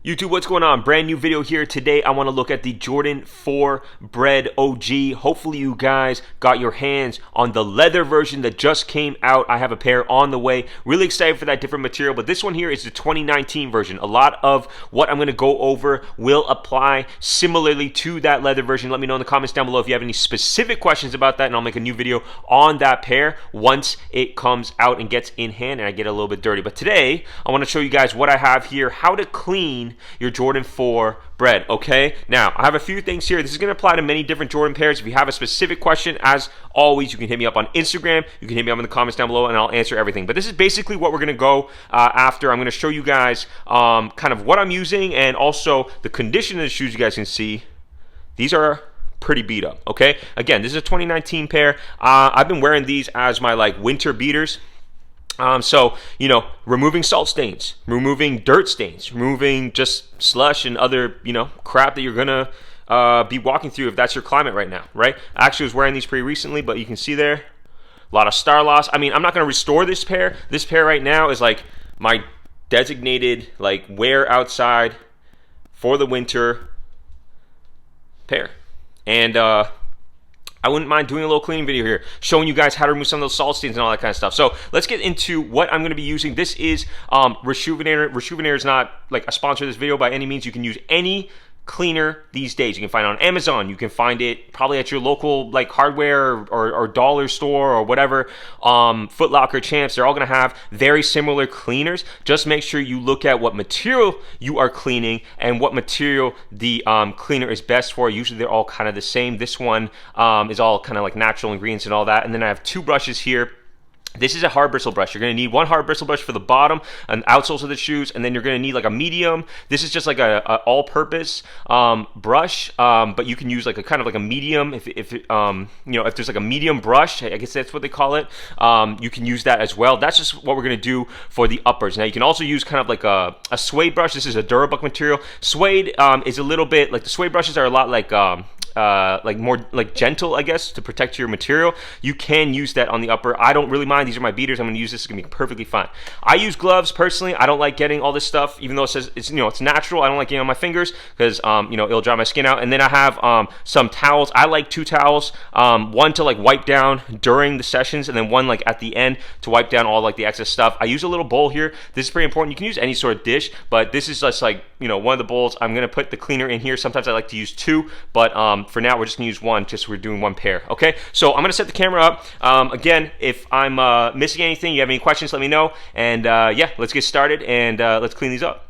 YouTube, what's going on? Brand new video here. Today, I want to look at the Jordan 4 Bred OG. Hopefully, you guys got your hands on the leather version that just came out. I have a pair on the way. Really excited for that different material, but this one here is the 2019 version. A lot of what I'm going to go over will apply similarly to that leather version. Let me know in the comments down below if you have any specific questions about that, and I'll make a new video on that pair once it comes out and gets in hand and I get a little bit dirty. But today, I want to show you guys what I have here, how to clean your Jordan 4 Bred. Okay, now I have a few things here. This is going to apply to many different Jordan pairs. If you have a specific question, as always, you can hit me up on Instagram, you can hit me up in the comments down below, and I'll answer everything. But this is basically what we're going to go after. I'm going to show you guys kind of what I'm using and also the condition of the shoes. You guys can see these are pretty beat up. Okay, again, this is a 2019 pair. I've been wearing these as my like winter beaters. So, you know, removing salt stains, removing dirt stains, removing just slush and other, you know, crap that you're going to be walking through if that's your climate right now, right? I actually was wearing these pretty recently, but you can see there, a lot of star loss. I mean, I'm not going to restore this pair. This pair right now is like my designated, like, wear outside for the winter pair. And, I wouldn't mind doing a little cleaning video here, showing you guys how to remove some of those salt stains and all that kind of stuff. So let's get into what I'm going to be using. This is Rejuvenator. Rejuvenator is not like a sponsor of this video by any means. You can use any cleaner these days. You can find it on Amazon. You can find it probably at your local like hardware or dollar store or whatever. Foot Locker, Champs, they're all going to have very similar cleaners. Just make sure you look at what material you are cleaning and what material the cleaner is best for. Usually they're all kind of the same. This one is all kind of like natural ingredients and all that. And then I have two brushes here. This is a hard bristle brush. You're going to need one hard bristle brush for the bottom and outsoles of the shoes, and then you're going to need like a medium. This is just like a all-purpose brush, but you can use like a kind of like a medium if you know, if there's like a medium brush, I guess that's what they call it. You can use that as well. That's just what we're going to do for the uppers. Now you can also use kind of like a suede brush. This is a Durabuck material. Suede is a little bit like the suede brushes are a lot like more like gentle, I guess, to protect your material. You can use that on the upper. I don't really mind. These are my beaters. I'm going to use this. It's going to be perfectly fine. I use gloves personally. I don't like getting all this stuff, even though it says it's, you know, it's natural. I don't like getting on my fingers because you know, it'll dry my skin out. And then I have some towels. I like two towels, one to like wipe down during the sessions, and then one like at the end to wipe down all like the excess stuff. I use a little bowl here. This is pretty important. You can use any sort of dish, but this is just like, you know, one of the bowls. I'm going to put the cleaner in here. Sometimes I like to use two, but for now we're just going to use one, just we're doing one pair. Okay, so I'm going to set the camera up. Again, if I'm missing anything, you have any questions, let me know. And yeah, let's get started and let's clean these up.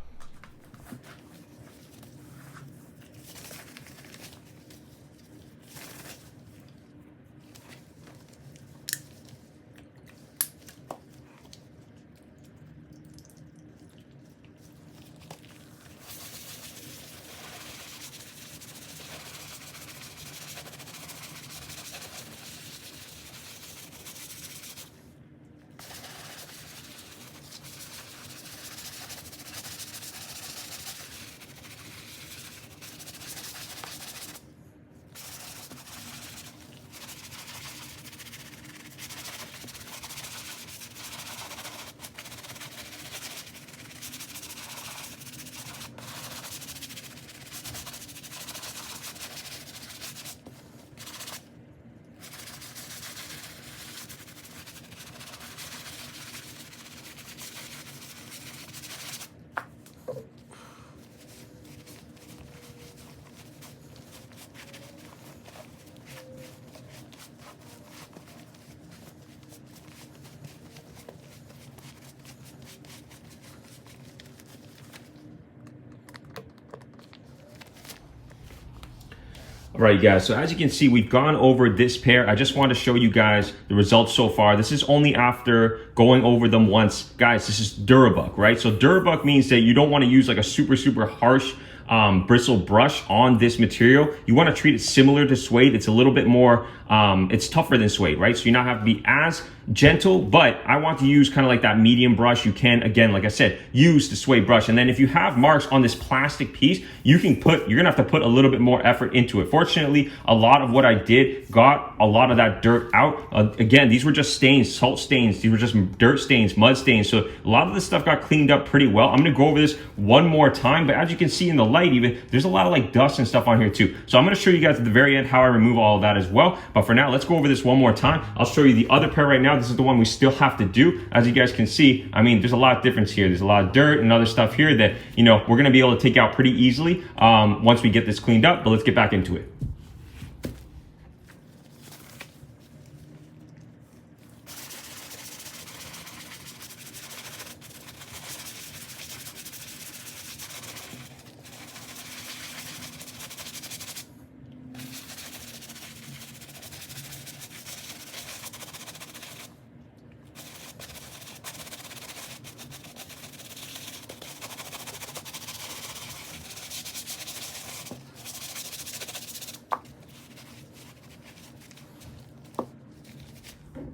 All right, you guys, so as you can see, we've gone over this pair. I just want to show you guys the results so far. This is only after going over them once. Guys, this is Durabuck, right? So Durabuck means that you don't want to use like a super harsh bristle brush on this material. You want to treat it similar to suede. It's a little bit more, it's tougher than suede, right? So you not have to be as gentle, but I want to use kind of like that medium brush. You can, again, like I said, use the suede brush. And then if you have marks on this plastic piece, you're gonna have to put a little bit more effort into it. Fortunately, a lot of what I did got a lot of that dirt out. Again, these were just stains, salt stains. These were just dirt stains, mud stains. So a lot of this stuff got cleaned up pretty well. I'm gonna go over this one more time, but as you can see in the light even, there's a lot of like dust and stuff on here too. So I'm gonna show you guys at the very end how I remove all of that as well. But for now, let's go over this one more time. I'll show you the other pair right now. This is the one we still have to do. As you guys can see, I mean, there's a lot of difference here. There's a lot of dirt and other stuff here that, you know, we're gonna be able to take out pretty easily once we get this cleaned up, but let's get back into it.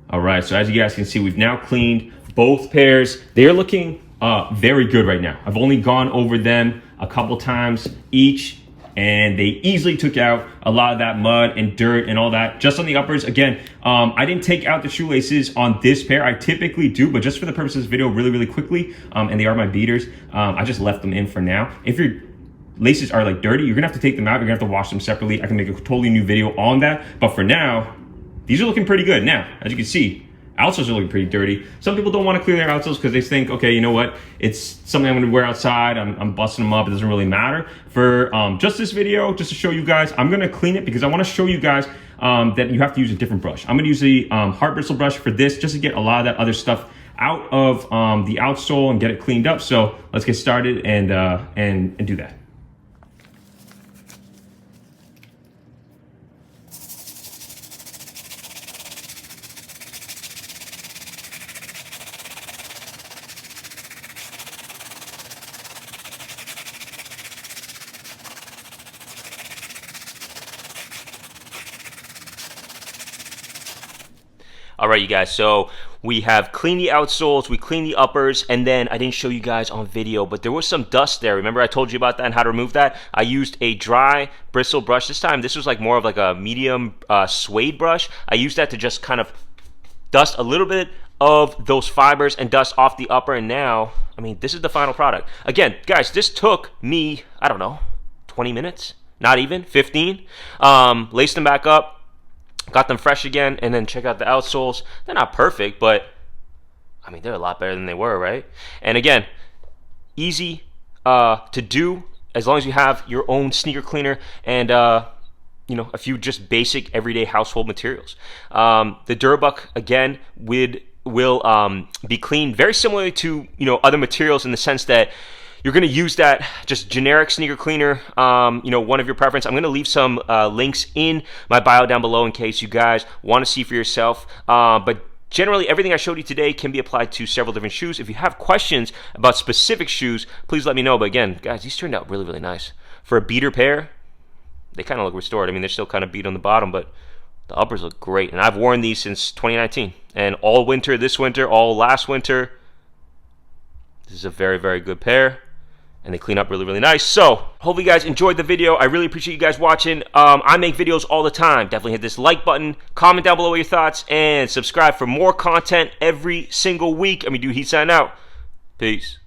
All right, so as you guys can see, we've now cleaned both pairs. They're looking very good right now. I've only gone over them a couple times each, and they easily took out a lot of that mud and dirt and all that. Just on the uppers, again, I didn't take out the shoelaces on this pair. I typically do, but just for the purpose of this video, really quickly, and they are my beaters, I just left them in for now. If your laces are like dirty, you're gonna have to take them out. You're gonna have to wash them separately. I can make a totally new video on that, but for now, these are looking pretty good. Now, as you can see, outsoles are looking pretty dirty. Some people don't want to clear their outsoles because they think, okay, you know what? It's something I'm going to wear outside. I'm busting them up. It doesn't really matter. For just this video, just to show you guys, I'm going to clean it because I want to show you guys that you have to use a different brush. I'm going to use the hard bristle brush for this just to get a lot of that other stuff out of the outsole and get it cleaned up. So let's get started and do that. All right, you guys, so we have cleaned the outsoles, we cleaned the uppers, and then I didn't show you guys on video, but there was some dust there. Remember I told you about that and how to remove that? I used a dry bristle brush. This time, this was like more of like a medium suede brush. I used that to just kind of dust a little bit of those fibers and dust off the upper, and now, I mean, this is the final product. Again, guys, this took me, I don't know, 20 minutes? Not even, 15. Laced them back up. Got them fresh again, and then check out the outsoles. They're not perfect, but I mean, they're a lot better than they were, right? And again, easy to do as long as you have your own sneaker cleaner and you know, a few just basic everyday household materials. The Durabuck again will be cleaned very similarly to, you know, other materials in the sense that you're going to use that just generic sneaker cleaner, you know, one of your preference. I'm going to leave some links in my bio down below in case you guys want to see for yourself. But generally, everything I showed you today can be applied to several different shoes. If you have questions about specific shoes, please let me know. But again, guys, these turned out really nice. For a beater pair, they kind of look restored. I mean, they're still kind of beat on the bottom, but the uppers look great. And I've worn these since 2019. And all winter, this winter, all last winter. This is a very good pair. And they clean up really nice. So hopefully you guys enjoyed the video. I really appreciate you guys watching. I make videos all the time. Definitely hit this like button, comment down below your thoughts, and subscribe for more content every single week. I mean, dude, he's signing out. Peace.